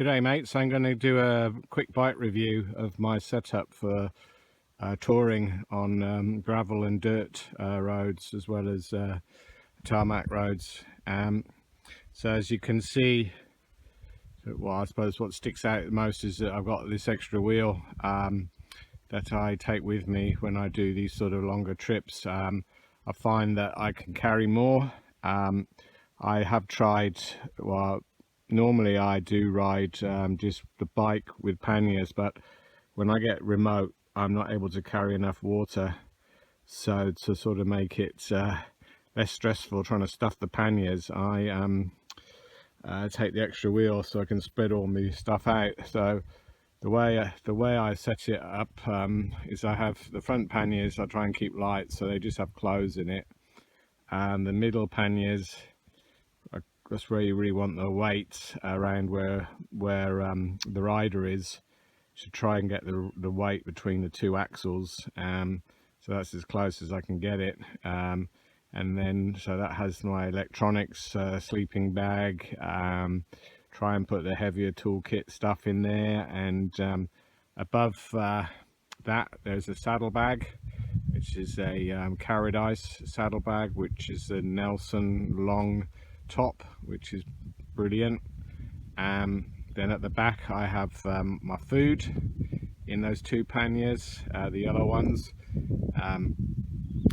G'day mates, I'm going to do a quick bike review of my setup for touring on gravel and dirt roads as well as tarmac roads. So as you can see, well, I suppose what sticks out the most is that I've got this extra wheel that I take with me when I do these sort of longer trips. I find that I can carry more. I have tried, well, normally I do ride just the bike with panniers, but when I get remote I'm not able to carry enough water, so to sort of make it less stressful trying to stuff the panniers, I take the extra wheel so I can spread all my stuff out. So the way I set it up is I have the front panniers, I try and keep light so they just have clothes in it, and the middle panniers, that's where you really want the weight around where the rider is, to try and get the weight between the two axles. So that's as close as I can get it. And then so that has my electronics, sleeping bag, try and put the heavier toolkit stuff in there, and above that there's a saddle bag, which is a Paradise saddle bag, which is a Nelson long top, which is brilliant. Then at the back I have my food in those two panniers, the yellow ones.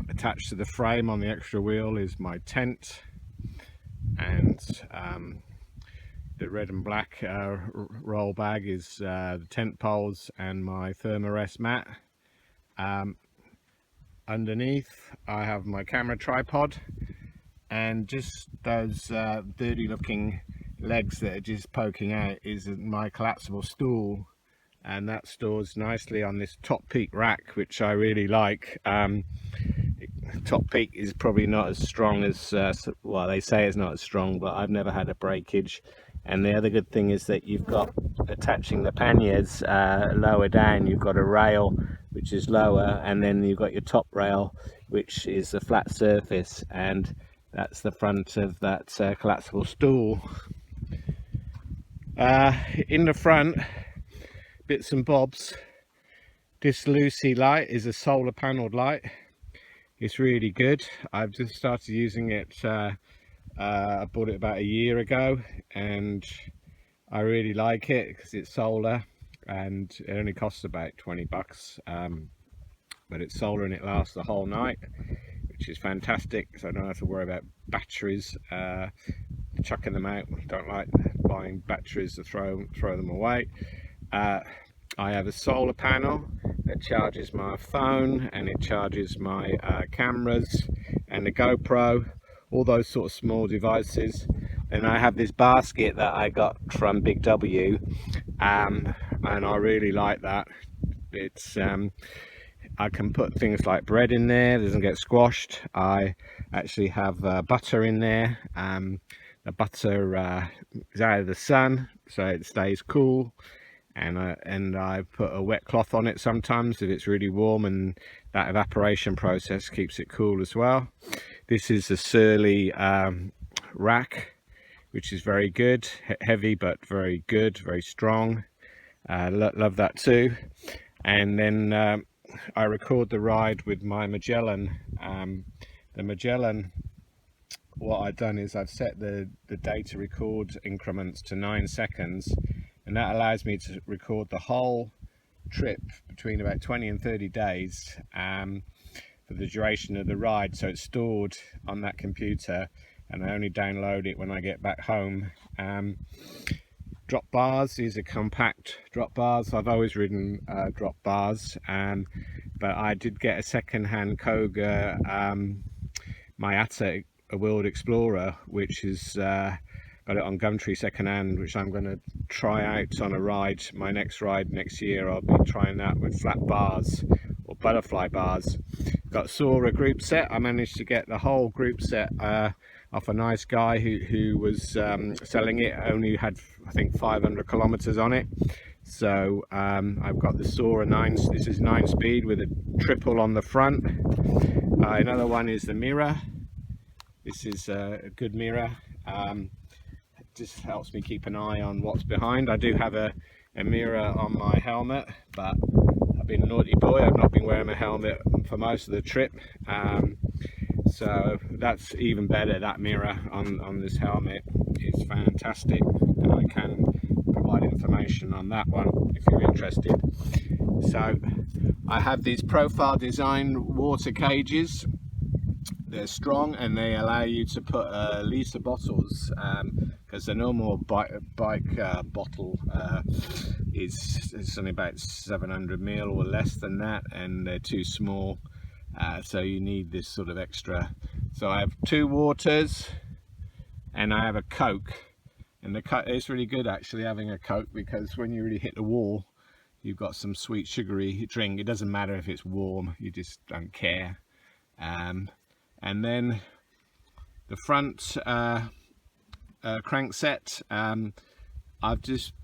Attached to the frame on the extra wheel is my tent, and the red and black roll bag is the tent poles and my thermarest mat. Underneath I have my camera tripod, and just those dirty looking legs that are just poking out is my collapsible stool, and that stores nicely on this top peak rack, which I really like. Top peak is probably not as strong as well, they say it's not as strong, but I've never had a breakage. And the other good thing is that you've got, attaching the panniers lower down, you've got a rail which is lower, and then you've got your top rail which is a flat surface, and that's the front of that collapsible stool. In the front, bits and bobs, this Lucy light is a solar panelled light. It's really good. I've just started using it. I bought it about a year ago, and I really like it because it's solar, and it only costs about 20 bucks, but it's solar and it lasts the whole night, which is fantastic, so I don't have to worry about batteries, chucking them out. I don't like buying batteries to throw them away. I have a solar panel that charges my phone, and it charges my cameras and the GoPro, all those sort of small devices. And I have this basket that I got from Big W, and I really like that. It's I can put things like bread in there, it doesn't get squashed. I actually have butter in there. The butter is out of the sun, so it stays cool. And I put a wet cloth on it sometimes if it's really warm, and that evaporation process keeps it cool as well. This is a Surly rack, which is very good, heavy but very good, very strong. Love that too. And then I record the ride with my Magellan. The Magellan, what I've done is I've set the data record increments to 9 seconds, and that allows me to record the whole trip between about 20 and 30 days for the duration of the ride. So it's stored on that computer, and I only download it when I get back home. Drop bars, these are compact drop bars. I've always ridden drop bars, but I did get a second-hand Koga Mayata, a World Explorer, which is got it on Gumtree second-hand, which I'm going to try out on a ride. My next ride next year, I'll be trying that with flat bars or butterfly bars. Saw a group set. I managed to get the whole group set off a nice guy who was selling it. Only had, I think, 500 kilometers on it. So I've got the Sora 9. This is 9-speed with a triple on the front. Another one is the mirror. This is a good mirror. just helps me keep an eye on what's behind. I do have a mirror on my helmet, but I've been a naughty boy. I've not been wearing my helmet for most of the trip, so that's even better. That mirror on this helmet is fantastic, and I can provide information on that one if you're interested. So I have these profile design water cages. They're strong and they allow you to put litre bottles, because the normal bike bottle is something about 700 ml or less than that, and they're too small, so you need this sort of extra. So I have 2 waters and I have a Coke, and it's really good actually having a Coke, because when you really hit the wall you've got some sweet sugary drink. It doesn't matter if it's warm, you just don't care. And then the front crankset,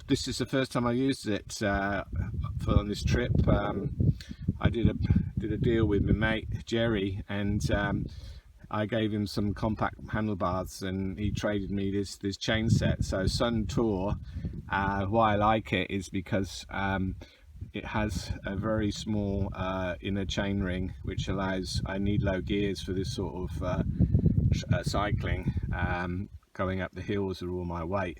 this is the first time I used it for on this trip. I did a deal with my mate Jerry, and I gave him some compact handlebars, and he traded me this chain set. So Sun Tour, why I like it is because it has a very small inner chain ring, which allows, I need low gears for this sort of cycling, going up the hills with all my weight.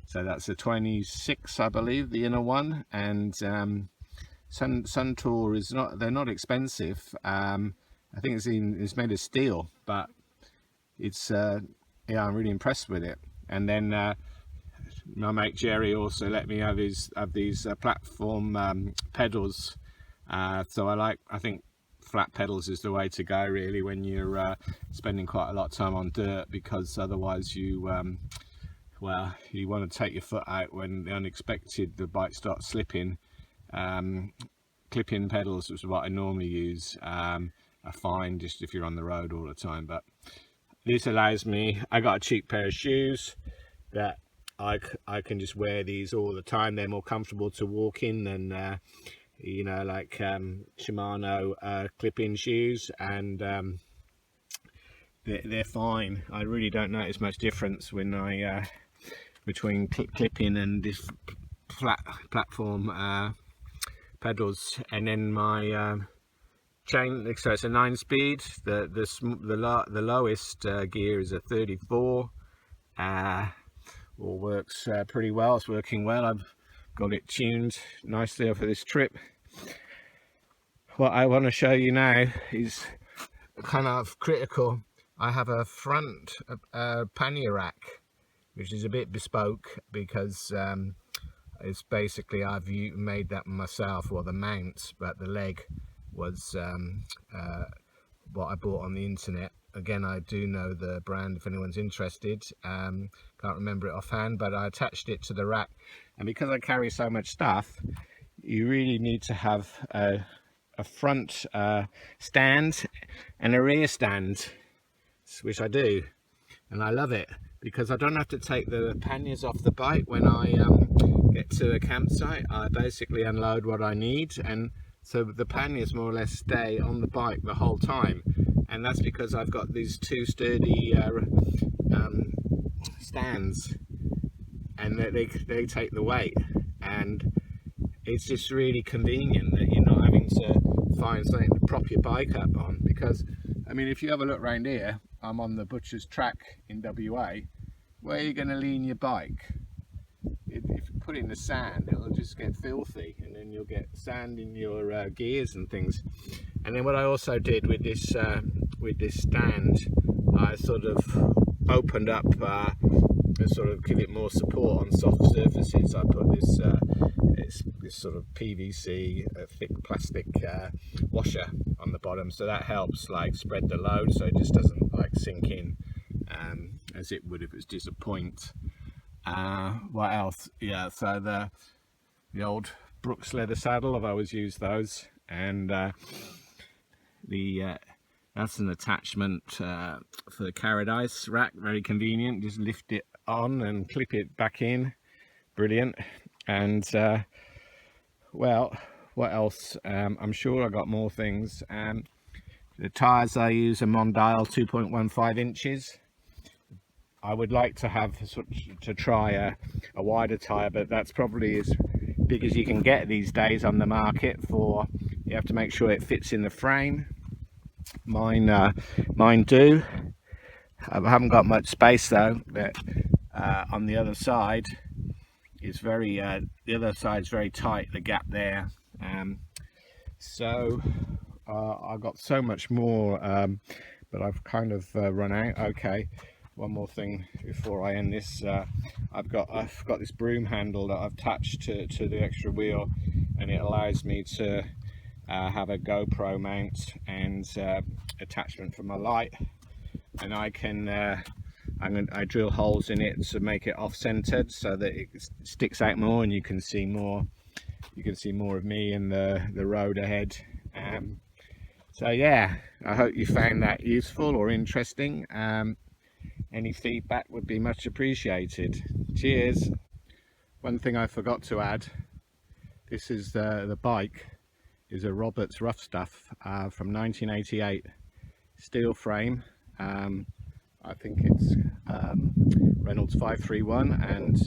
So that's a 26, I believe, the inner one. And Sun Tour is not, they're not expensive. I think it's made of steel, but it's yeah, I'm really impressed with it. And then my mate Jerry also let me have these platform pedals. So I think flat pedals is the way to go really when you're spending quite a lot of time on dirt, because otherwise you well, you want to take your foot out when the bike starts slipping. Clip-in pedals, which is what I normally use, are fine just if you're on the road all the time. But this allows me, I got a cheap pair of shoes that I can just wear these all the time. They're more comfortable to walk in than you know, like Shimano clip-in shoes, and they're fine. I really don't notice much difference when I between clip-in and this flat platform pedals. And then my chain, so it's a 9-speed. The lowest gear is a 34. All works pretty well. It's working well. I've got it tuned nicely for this trip. What I want to show you now is kind of critical. I have a front pannier rack, which is a bit bespoke, because it's basically, I've made that myself, well, the mount, but the leg was what I bought on the internet. Again, I do know the brand if anyone's interested. Can't remember it offhand, but I attached it to the rack. And because I carry so much stuff, you really need to have a front stand and a rear stand, which I do, and I love it because I don't have to take the panniers off the bike when I get to a campsite. I basically unload what I need, and so the panniers more or less stay on the bike the whole time. And that's because I've got these 2 sturdy stands, and they take the weight, and it's just really convenient that you're not having to find something to prop your bike up on. Because I mean, if you have a look around here, I'm on the Butcher's Track in WA. Where are you going to lean your bike? If you put it in the sand, it'll just get filthy, and then you'll get sand in your gears and things. And then what I also did with this stand, I sort of opened up to sort of give it more support on soft surfaces. I put this sort of PVC thick plastic washer on the bottom, so that helps like spread the load, so it just doesn't like sink in as it would if it was just a point. What else? Yeah, so the old Brooks leather saddle, I've always used those, and that's an attachment for the carried ice rack, very convenient. Just lift it on and clip it back in, brilliant. And well, what else? I'm sure I got more things. The tires I use are Mondial 2.15 inches. I would like to have to try a wider tyre, but that's probably as big as you can get these days on the market. For you have to make sure it fits in the frame. Mine do. I haven't got much space though. But on the other side is the other side's very tight. The gap there. So I've got so much more, but I've kind of run out. Okay, one more thing before I end this. I've got this broom handle that I've attached to the extra wheel, and it allows me to have a GoPro mount and attachment for my light, and I can I drill holes in it to make it off-centered so that it sticks out more, and you can see more. You can see more of me and the road ahead. So yeah, I hope you found that useful or interesting. Any feedback would be much appreciated. Cheers. One thing I forgot to add, this is the bike is a Roberts Rough Stuff from 1988, steel frame. I think it's Reynolds 531, and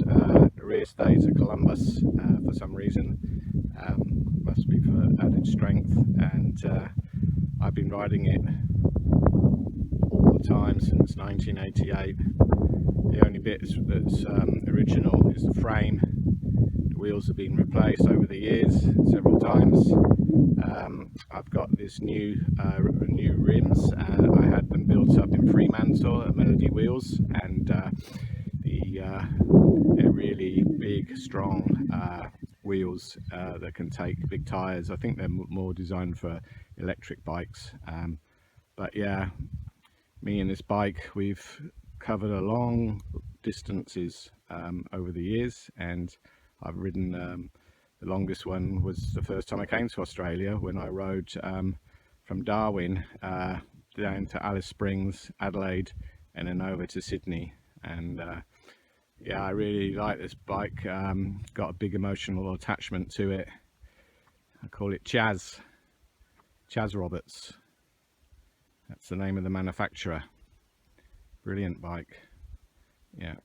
the rear stays are Columbus for some reason. Must be for added strength, and I've been riding it all the time since 1988. The only bit that's original is the frame. The wheels have been replaced over the years several times. I've got this new rims. I had them built up in Fremantle at Melody Wheels, and they're really big, strong wheels that can take big tyres. I think they're more designed for electric bikes. But yeah, me and this bike, we've covered a long distances over the years, and I've ridden the longest one was the first time I came to Australia, when I rode from Darwin down to Alice Springs, Adelaide, and then over to Sydney. And yeah, I really like this bike. Got a big emotional attachment to it. I call it Chaz Roberts. That's the name of the manufacturer. Brilliant bike. Yeah.